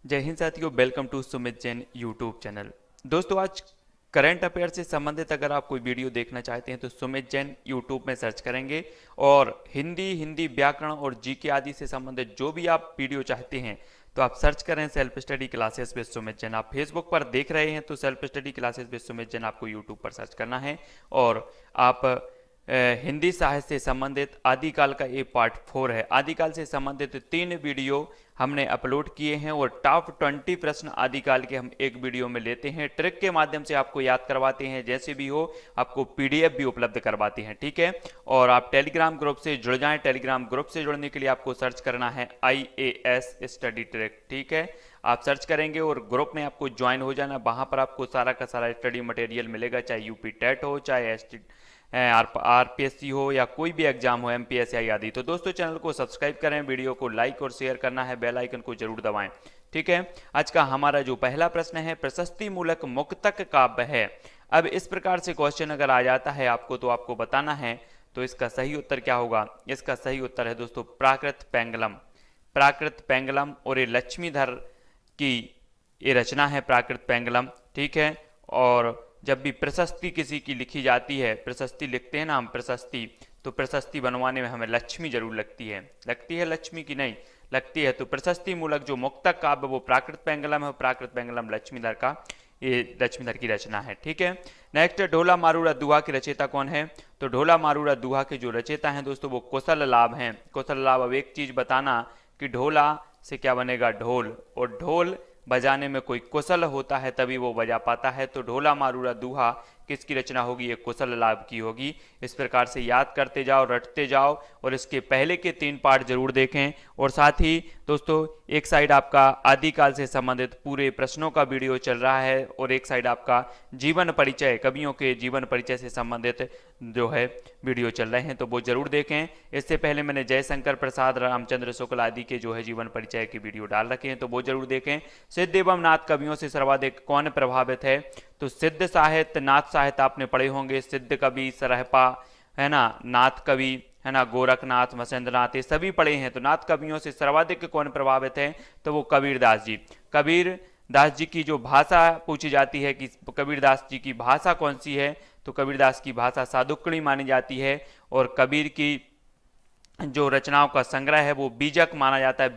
जय हिंद साथियों, welcome to Sumit Jain YouTube channel. दोस्तों, आज करंट अफेयर से संबंधित अगर आप कोई वीडियो देखना चाहते हैं तो सुमित जैन यूट्यूब में सर्च करेंगे और हिंदी व्याकरण और जीके आदि से संबंधित जो भी आप वीडियो चाहते हैं तो आप सर्च करें self study classes with Sumit Jain. आप फेसबुक पर देख रहे हैं तो self study classes with Sumit Jain आपको यूट्यूब पर सर्च करना है। और आप हिंदी साहित्य से संबंधित आदिकाल का ये पार्ट 4 है। आदिकाल से संबंधित 3 वीडियो हमने अपलोड किए हैं और टॉप 20 प्रश्न आदिकाल के हम एक वीडियो में लेते हैं, ट्रिक के माध्यम से आपको याद करवाते हैं, जैसे भी हो आपको पीडीएफ भी उपलब्ध करवाते हैं। ठीक है, और आप टेलीग्राम ग्रुप से जुड़ जाएं। टेलीग्राम ग्रुप से जुड़ने के लिए आपको सर्च करना है IAS स्टडी ट्रिक। ठीक है, आप सर्च करेंगे और ग्रुप में आपको ज्वाइन हो जाना। वहां पर आपको सारा का सारा स्टडी मटेरियल मिलेगा, चाहे यूपी टेट हो, चाहे आरपीएससी हो या कोई भी एग्जाम हो, एमपीएससी आदि। तो दोस्तों, चैनल को सब्सक्राइब करें, वीडियो को लाइक और शेयर करना है, बेल आइकन को जरूर दबाएं। ठीक है, आज का हमारा जो पहला प्रश्न है, प्रशस्ति मूलक मुक्तक काव्य है। अब इस प्रकार से क्वेश्चन अगर आ जाता है आपको तो आपको बताना है तो इसका सही उत्तर क्या होगा। इसका सही उत्तर है दोस्तों प्राकृत पेंगलम। प्राकृत पेंगलम और ये लक्ष्मीधर की ये रचना है प्राकृत पेंगलम। ठीक है, और जब भी प्रशस्ति किसी की लिखी जाती है, प्रशस्ति लिखते हैं ना हम प्रशस्ति, तो प्रशस्ति बनवाने में हमें लक्ष्मी जरूर लगती है। लगती है लक्ष्मी की नहीं लगती है। तो प्रशस्ति मूलक जो मुक्तक काव्य वो प्राकृत पेंगलम है। प्राकृत पेंगलम लक्ष्मीधर का, ये लक्ष्मीधर की रचना है। ठीक है, नेक्स्ट ढोला मारूड़ा दुहा की रचयिता कौन है। तो ढोला मारूड़ा दुहा के जो रचयिता हैं दोस्तों वो कुशल लाभ हैं। कुशल लाभ। अब एक चीज बताना कि ढोला से क्या बनेगा, ढोल, और ढोल बजाने में कोई कुशल होता है तभी वो बजा पाता है। तो ढोला मारूड़ा दुहा किसकी रचना होगी, ये कुशल लाभ की होगी। इस प्रकार से याद करते जाओ, रटते जाओ और इसके पहले के 3 पार्ट जरूर देखें। और साथ ही दोस्तों, एक साइड आपका आदिकाल से संबंधित पूरे प्रश्नों का वीडियो चल रहा है और एक साइड आपका जीवन परिचय, कवियों के जीवन परिचय से संबंधित जो है वीडियो चल रहे हैं, तो वो जरूर देखें। इससे पहले मैंने जयशंकर प्रसाद, रामचंद्र शुक्ल आदि के जो है जीवन परिचय के वीडियो डाल रखे हैं, तो वो जरूर देखें। सिद्ध एवं नाथ कवियों से सर्वाधिक कौन प्रभावित है। तो सिद्ध साहित्य, नाथ साहित्य आपने पढ़े होंगे। सिद्ध कवि सरहपा है ना, नाथ कवि है ना, गोरखनाथ, मसेंद्रनाथ, ये सभी पढ़े हैं। तो नाथ कवियों से सर्वाधिक कौन प्रभावित है, तो वो कबीरदास जी। कबीरदास जी की जो भाषा पूछी जाती है कि कबीरदास जी की भाषा कौन सी है, तो कबीरदास की भाषा सादुक्कड़ी मानी जाती है। और कबीर की जो रचनाओं का संग्रह है वो बीजक माना जाता है,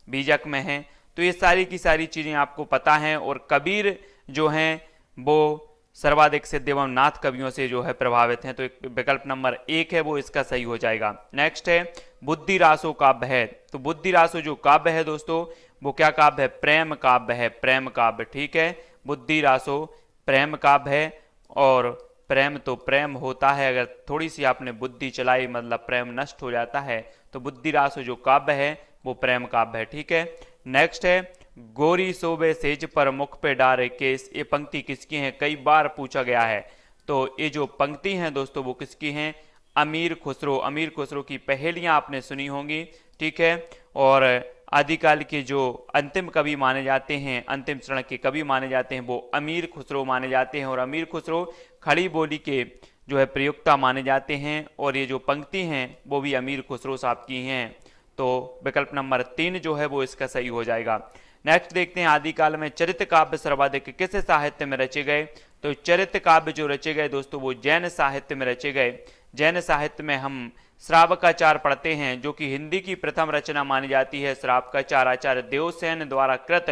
बीजक में है। तो ये सारी की सारी चीजें आपको पता हैं। और कबीर जो हैं वो सर्वाधिक सिद्ध एवं नाथ कवियों से जो है प्रभावित हैं। तो विकल्प नंबर 1 है वो इसका सही हो जाएगा। नेक्स्ट है बुद्धि रासो काव्य है। तो बुद्धि रासो जो काव्य है दोस्तों वो क्या काव्य है, प्रेम काव्य है, प्रेम काव्य। ठीक है, बुद्धि रासो प्रेम काव्य है। और प्रेम तो प्रेम होता है, अगर थोड़ी सी आपने बुद्धि चलाई मतलब प्रेम नष्ट हो जाता है। तो बुद्धि रासो जो काव्य है वो प्रेम काव्य है। ठीक है, नेक्स्ट है गोरी सोबे सेज पर मुख पे डारे केस। ये पंक्ति किसकी है, कई बार पूछा गया है। तो ये जो पंक्ति हैं दोस्तों वो किसकी हैं, अमीर खुसरो। अमीर खुसरो की पहेलियां आपने सुनी होंगी। ठीक है, और आदिकाल के जो अंतिम कवि माने जाते हैं, अंतिम चरण के कवि माने जाते हैं, वो अमीर खुसरो माने जाते हैं। और अमीर खुसरो खड़ी बोली के जो है प्रयुक्ता माने जाते हैं। और ये जो पंक्ति हैं वो भी अमीर खुसरो साहब की हैं। तो विकल्प नंबर 3 जो है वो इसका सही हो जाएगा। नेक्स्ट देखते हैं आदिकाल में चरित्र काव्य सर्वाधिक किस साहित्य में रचे गए। तो चरित्र काव्य जो रचे गए दोस्तों वो जैन साहित्य में रचे गए। जैन साहित्य में हम श्रावकाचार पढ़ते हैं जो कि हिंदी की प्रथम रचना मानी जाती है। श्रावकाचार आचार्य देवसेन द्वारा कृत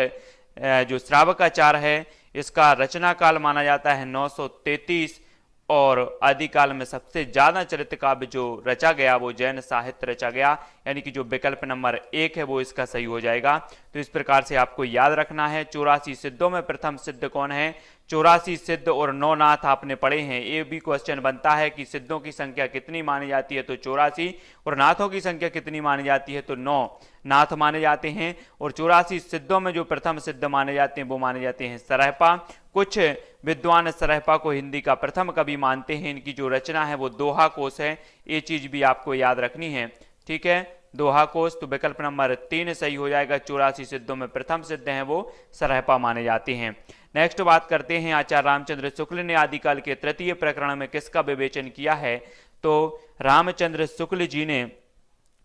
जो श्रावकाचार है इसका रचना काल माना जाता है 933। और आदिकाल में सबसे ज्यादा चरित्र काव्य जो रचा गया वो जैन साहित्य रचा गया, यानी कि जो विकल्प नंबर 1 है वो इसका सही हो जाएगा। तो इस प्रकार से आपको याद रखना है। 84 सिद्धों में प्रथम सिद्ध कौन है, 84 सिद्ध और 9 नाथ आपने पढ़े हैं। ये भी क्वेश्चन बनता है कि सिद्धों की संख्या कितनी मानी जाती है, तो 84, और नाथों की संख्या कितनी मानी जाती है, तो 9 नाथ माने जाते हैं। और 84 सिद्धों में जो प्रथम सिद्ध माने जाते हैं वो माने जाते हैं सरहपा। कुछ विद्वान सरहपा को हिंदी का प्रथम कवि मानते हैं। इनकी जो रचना है वो दोहा कोश है। ये चीज भी आपको याद रखनी है। ठीक है, दोहा कोश। तो विकल्प नंबर 3 सही हो जाएगा। 84 सिद्धों में प्रथम सिद्ध हैं वो सरहपा माने जाते हैं। नेक्स्ट बात करते हैं आचार्य रामचंद्र शुक्ल ने आदिकाल के तृतीय प्रकरण में किसका विवेचन किया है। तो रामचंद्र शुक्ल जी ने,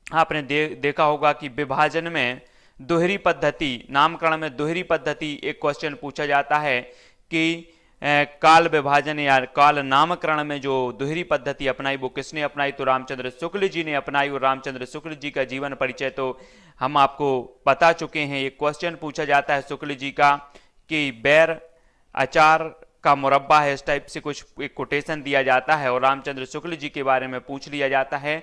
आपने देखा होगा कि विभाजन में दोहरी पद्धति, नामकरण में दोहरी पद्धति एक क्वेश्चन पूछा जाता है कि काल विभाजन या काल नामकरण में जो दोहरी पद्धति अपनाई वो किसने अपनाई, तो रामचंद्र शुक्ल जी ने अपनाई। और रामचंद्र शुक्ल जी का जीवन परिचय तो हम आपको बता चुके हैं। एक क्वेश्चन पूछा जाता है शुक्ल जी का कि बैर अचार का मुरब्बा है, इस टाइप से कुछ एक कोटेशन दिया जाता है और रामचंद्र शुक्ल जी के बारे में पूछ लिया जाता है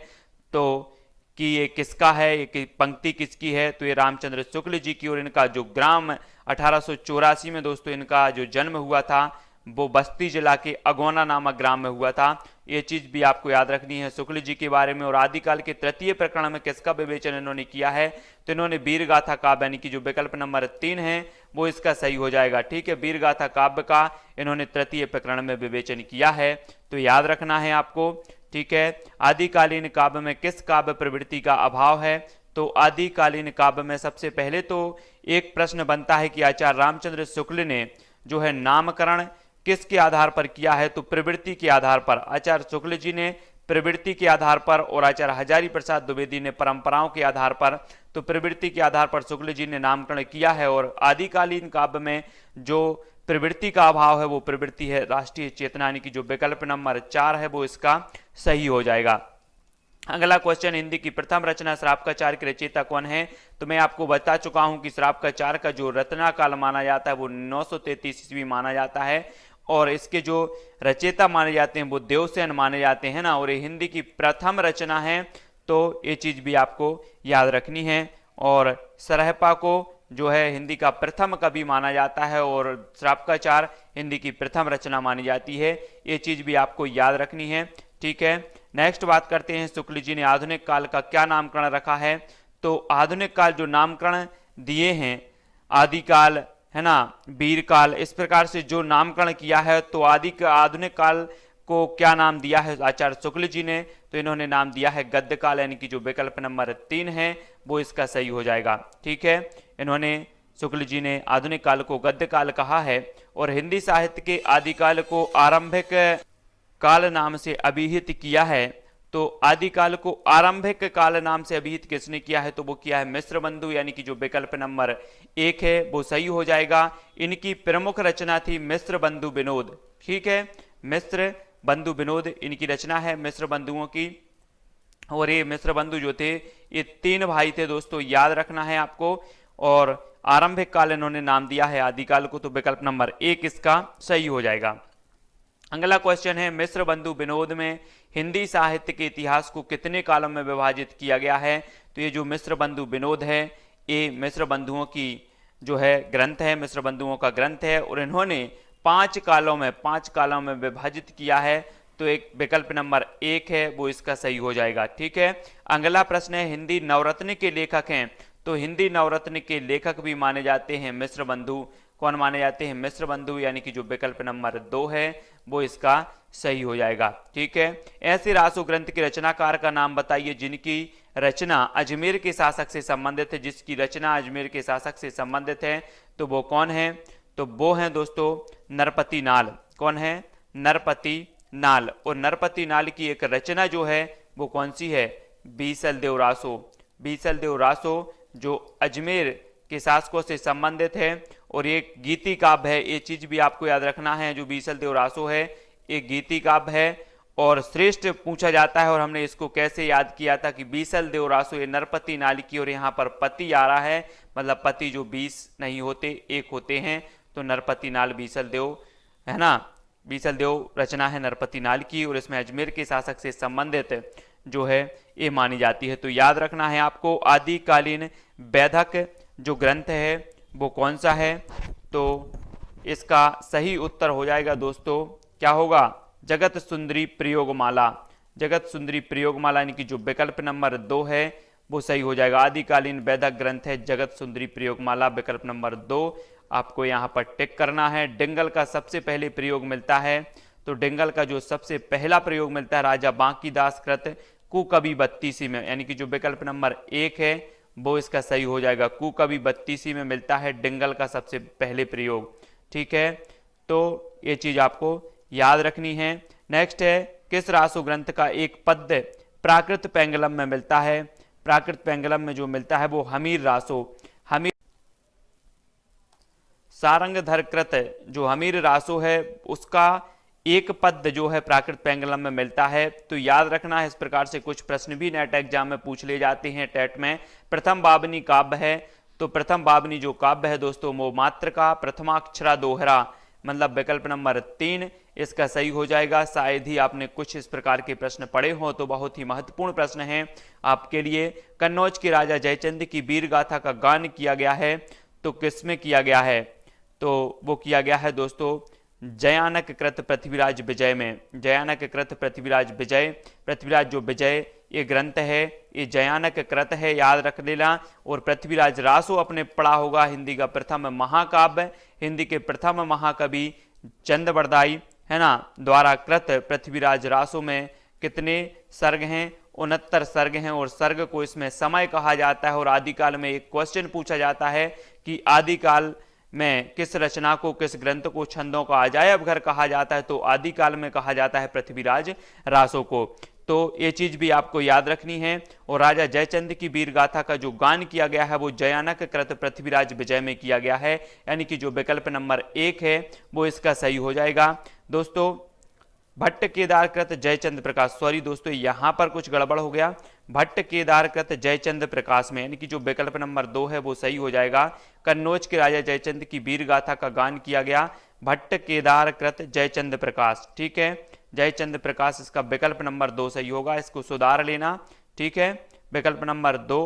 तो कि ये किसका है, ये पंक्ति किसकी है, तो ये रामचंद्र शुक्ल जी की। और इनका जो ग्राम 1884 में दोस्तों इनका जो जन्म हुआ था वो बस्ती जिला के अगौना नामक ग्राम में हुआ था। ये चीज भी आपको याद रखनी है शुक्ल जी के बारे में। और आदिकाल के तृतीय प्रकरण में किसका विवेचन इन्होंने किया है, तो इन्होंने वीर गाथा काव्य यानी कि जो विकल्प नंबर 3 है वो इसका सही हो जाएगा। ठीक है, वीर गाथा काव्य का इन्होंने तृतीय प्रकरण में विवेचन किया है, तो याद रखना है आपको। ठीक है, आदिकालीन काव्य में किस काव्य प्रवृत्ति का अभाव है, तो आदिकालीन काव्य में सबसे पहले तो एक प्रश्न बनता है कि आचार्य रामचंद्र शुक्ल ने जो है नामकरण किसके आधार पर किया है, तो प्रवृत्ति के आधार पर। आचार्य शुक्ल जी ने प्रवृत्ति के आधार पर और आचार्य हजारी प्रसाद द्विवेदी ने परंपराओं के आधार पर, तो प्रवृत्ति के आधार पर शुक्ल जी ने नामकरण किया है। और आदिकालीन काव्य में जो प्रवृत्ति का अभाव है वो प्रवृत्ति है राष्ट्रीय चेतना, यानी कि जो विकल्प नंबर 4 है वो इसका सही हो जाएगा। अगला क्वेश्चन, हिंदी की प्रथम रचना श्रावकाचार्य के रचयिता कौन है, तो मैं आपको बता चुका हूं कि श्रावकाचार्य का जो रचना काल माना जाता है वो 933 ईस्वी माना जाता है और इसके जो रचयिता माने जाते हैं वो देवसेन माने जाते हैं ना। और ये हिंदी की प्रथम रचना है, तो ये चीज भी आपको याद रखनी है। और सरहपा को जो है हिंदी का प्रथम कवि माना जाता है और श्रावकाचार्य हिंदी की प्रथम रचना मानी जाती है, ये चीज भी आपको याद रखनी है। ठीक है, नेक्स्ट बात करते हैं शुक्ल जी ने आधुनिक काल का क्या नामकरण रखा है, तो आधुनिक काल जो नामकरण दिए हैं आदिकाल है ना, वीर काल, इस प्रकार से जो नामकरण किया है तो आधुनिक काल को क्या नाम दिया है आचार्य शुक्ल जी ने, तो इन्होंने नाम दिया है गद्य काल, यानी कि जो विकल्प नंबर 3 है वो इसका सही हो जाएगा। ठीक है, इन्होंने शुक्ल जी ने आधुनिक काल को गद्य काल कहा है। और हिंदी साहित्य के आदिकाल को आरंभिक काल नाम से अभिहित किया है, तो आदिकाल को आरंभिक काल नाम से अभिहित किसने किया है, तो वो किया है मिश्र बंधु, यानी कि जो विकल्प नंबर 1 है वो सही हो जाएगा। इनकी प्रमुख रचना थी मिश्र बंधु विनोद। ठीक है, मिश्र बंधु विनोद इनकी रचना है मिश्र बंधुओं की। और ये मिश्र बंधु जो थे ये 3 भाई थे दोस्तों, याद रखना है आपको। और आरंभिक काल इन्होंने नाम दिया है आदिकाल को, तो विकल्प नंबर 1 इसका सही हो जाएगा। अगला क्वेश्चन है, मिश्र बंधु विनोद में हिंदी साहित्य के इतिहास को कितने कालों में विभाजित किया गया है, तो ये जो मिश्र बंधु विनोद है ये मिश्र बंधुओं की जो है ग्रंथ है, मिश्र बंधुओं का ग्रंथ है और इन्होंने 5 कालों में विभाजित किया है, तो एक विकल्प नंबर 1 है वो इसका सही हो जाएगा। ठीक है, अगला प्रश्न है, हिंदी नवरत्न के लेखक हैं, तो हिंदी नवरत्न के लेखक भी माने जाते हैं मिश्र बंधु। कौन माने जाते हैं, मिश्र बंधु, यानी कि जो विकल्प नंबर 2 है वो इसका सही हो जाएगा। ठीक है, ऐसे रासो ग्रंथ के रचनाकार का नाम बताइए जिनकी रचना अजमेर के शासक से संबंधित है, जिसकी रचना अजमेर के शासक से संबंधित है, तो वो कौन है, तो वो है दोस्तों नरपति नाल। कौन है, नरपति नाल। और नरपति नाल की एक रचना जो है वो कौन सी है, बीसल देव रासो। बीसल देव रासो जो अजमेर के शासकों से संबंधित है और ये गीति काव्य है, ये चीज भी आपको याद रखना है। जो बीसल देव रासो है एक गीति काव्य है और श्रेष्ठ पूछा जाता है। और हमने इसको कैसे याद किया था कि बीसल देव रासो ये नरपति नाल की, और यहाँ पर पति आ रहा है, मतलब पति जो 20 नहीं होते, 1 होते हैं, तो नरपति नाल बीसल देव है ना, बीसल देव रचना है नरपति नाल की और इसमें अजमेर के शासक से संबंधित जो है ये मानी जाती है। तो याद रखना है आपको आदिकालीन वैदक जो ग्रंथ है वो कौन सा है, तो इसका सही उत्तर हो जाएगा दोस्तों, क्या होगा, जगत सुंदरी प्रयोगमाला। जगत सुंदरी प्रयोगमाला यानी कि जो विकल्प नंबर 2 है वो सही हो जाएगा। आदिकालीन वैदक ग्रंथ है जगत सुंदरी प्रयोगमाला, विकल्प नंबर 2 आपको यहाँ पर टिक करना है। डिंगल का सबसे पहले प्रयोग मिलता है, तो डिंगल का जो सबसे पहला प्रयोग मिलता है राजा बांकीदास कृत कुकवि 32 में, यानी कि जो विकल्प नंबर 1 है वो इसका सही हो जाएगा। कुकवि 32 में मिलता है डिंगल का सबसे पहले प्रयोग। ठीक है, तो ये चीज आपको याद रखनी है। नेक्स्ट है, किस रासो ग्रंथ का एक पद्य प्राकृत पेंगलम में मिलता है। प्राकृत पेंगलम में जो मिलता है वो हमीर रासो। सारंगधर कृत जो हमीर रासो है उसका एक पद जो है प्राकृत पेंगलम में मिलता है। तो याद रखना है, इस प्रकार से कुछ प्रश्न भी नेट एग्जाम में पूछ ले जाते हैं टेट में। प्रथम बाबनी काव्य है, तो प्रथम बाबनी जो काव्य है दोस्तों वो मात्र का प्रथमाक्षरा दोहरा, मतलब विकल्प नंबर 3 इसका सही हो जाएगा। शायद ही आपने कुछ इस प्रकार के प्रश्न पढ़े हो, तो बहुत ही महत्वपूर्ण प्रश्न है आपके लिए। कन्नौज के राजा जयचंद की वीर गाथा का गान किया गया है, तो किसमें किया गया है? तो वो किया गया है दोस्तों जयानक कृत पृथ्वीराज विजय में। जयानक कृत पृथ्वीराज विजय, पृथ्वीराज जो विजय ये ग्रंथ है ये जयानक कृत है, याद रख लेना। और पृथ्वीराज रासो अपने पढ़ा होगा, हिंदी का प्रथम महाकाव्य, हिंदी के प्रथम महाकवि चंद बरदाई है ना द्वारा कृत पृथ्वीराज रासो में कितने सर्ग हैं? 69 सर्ग हैं। और सर्ग को इसमें समय कहा जाता है। और आदिकाल में एक क्वेश्चन पूछा जाता है कि आदिकाल में किस रचना को, किस ग्रंथ को छंदों का अजायब घर कहा जाता है? तो आदिकाल में कहा जाता है पृथ्वीराज रासो को। तो ये चीज भी आपको याद रखनी है। और राजा जयचंद की वीर गाथा का जो गान किया गया है वो जयानक कृत पृथ्वीराज विजय में किया गया है, यानी कि जो विकल्प नंबर 1 है वो इसका सही हो जाएगा। दोस्तों भट्ट केदार कृत जयचंद प्रकाश, सॉरी दोस्तों यहां पर कुछ गड़बड़ हो गया, भट्ट केदार कृत जयचंद प्रकाश में, यानी कि जो विकल्प नंबर 2 है वो सही हो जाएगा। कन्नौज के राजा जयचंद की वीर गाथा का गान किया गया भट्ट केदार कृत जयचंद प्रकाश, ठीक है, जयचंद प्रकाश इसका विकल्प नंबर 2 सही होगा, इसको सुधार लेना, ठीक है। विकल्प नंबर 2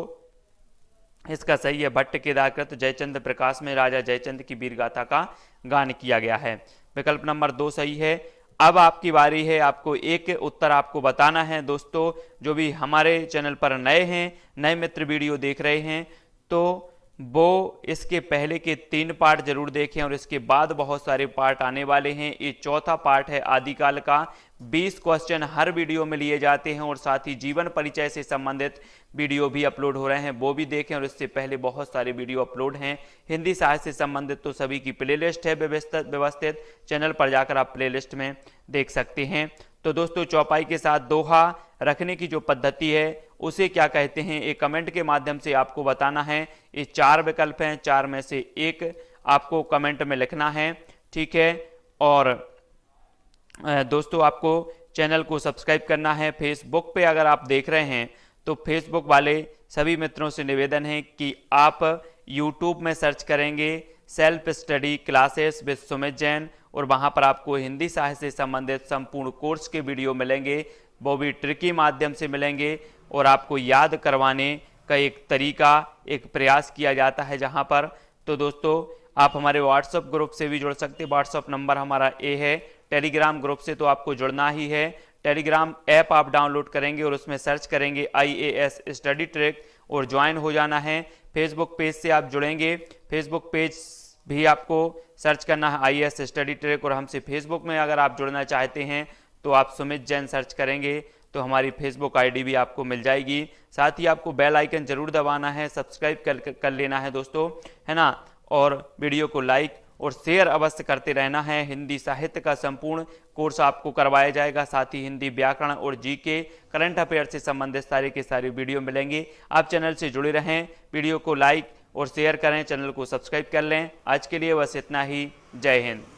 इसका सही है, भट्ट केदार कृत जयचंद प्रकाश में राजा जयचंद की वीर गाथा का गान किया गया है, विकल्प नंबर 2 सही है। अब आपकी बारी है, आपको एक उत्तर आपको बताना है। दोस्तों जो भी हमारे चैनल पर नए हैं, नए मित्र वीडियो देख रहे हैं, तो वो इसके पहले के 3 पार्ट जरूर देखें और इसके बाद बहुत सारे पार्ट आने वाले हैं। ये चौथा पार्ट है आदिकाल का। 20 क्वेश्चन हर वीडियो में लिए जाते हैं और साथ ही जीवन परिचय से संबंधित वीडियो भी अपलोड हो रहे हैं, वो भी देखें। और इससे पहले बहुत सारे वीडियो अपलोड हैं हिंदी साहित्य से संबंधित, तो सभी की प्लेलिस्ट है व्यवस्थित, चैनल पर जाकर आप प्लेलिस्ट में देख सकते हैं। तो दोस्तों चौपाई के साथ दोहा रखने की जो पद्धति है उसे क्या कहते हैं, एक कमेंट के माध्यम से आपको बताना है। ये 4 विकल्प हैं, 4 में से एक आपको कमेंट में लिखना है, ठीक है। और दोस्तों आपको चैनल को सब्सक्राइब करना है। फेसबुक पे अगर आप देख रहे हैं तो फेसबुक वाले सभी मित्रों से निवेदन है कि आप यूट्यूब में सर्च करेंगे self study classes with Sumit Jain, और वहां पर आपको हिंदी साहित्य से संबंधित संपूर्ण कोर्स के वीडियो मिलेंगे, वो भी ट्रिकी माध्यम से मिलेंगे। और आपको याद करवाने का एक तरीका, एक प्रयास किया जाता है जहां पर। तो दोस्तों आप हमारे व्हाट्सएप ग्रुप से भी जुड़ सकते हैं, व्हाट्सएप नंबर हमारा ए है। टेलीग्राम ग्रुप से तो आपको जुड़ना ही है, टेलीग्राम ऐप आप डाउनलोड करेंगे और उसमें सर्च करेंगे IAS स्टडी ट्रैक और ज्वाइन हो जाना है। फेसबुक पेज से आप जुड़ेंगे, फेसबुक पेज भी आपको सर्च करना है IAS स्टडी ट्रैक, और हमसे फेसबुक में अगर आप जुड़ना चाहते हैं तो आप सुमित जैन सर्च करेंगे तो हमारी फेसबुक आईडी भी आपको मिल जाएगी। साथ ही आपको बेल आइकन जरूर दबाना है, सब्सक्राइब कर लेना है दोस्तों, है ना। और वीडियो को लाइक और शेयर अवश्य करते रहना है। हिंदी साहित्य का संपूर्ण कोर्स आपको करवाया जाएगा, साथ ही हिंदी व्याकरण और जीके करंट अफेयर से संबंधित सारे के सारे वीडियो मिलेंगे। आप चैनल से जुड़े रहें, वीडियो को लाइक और शेयर करें, चैनल को सब्सक्राइब कर लें। आज के लिए बस इतना ही, जय हिंद।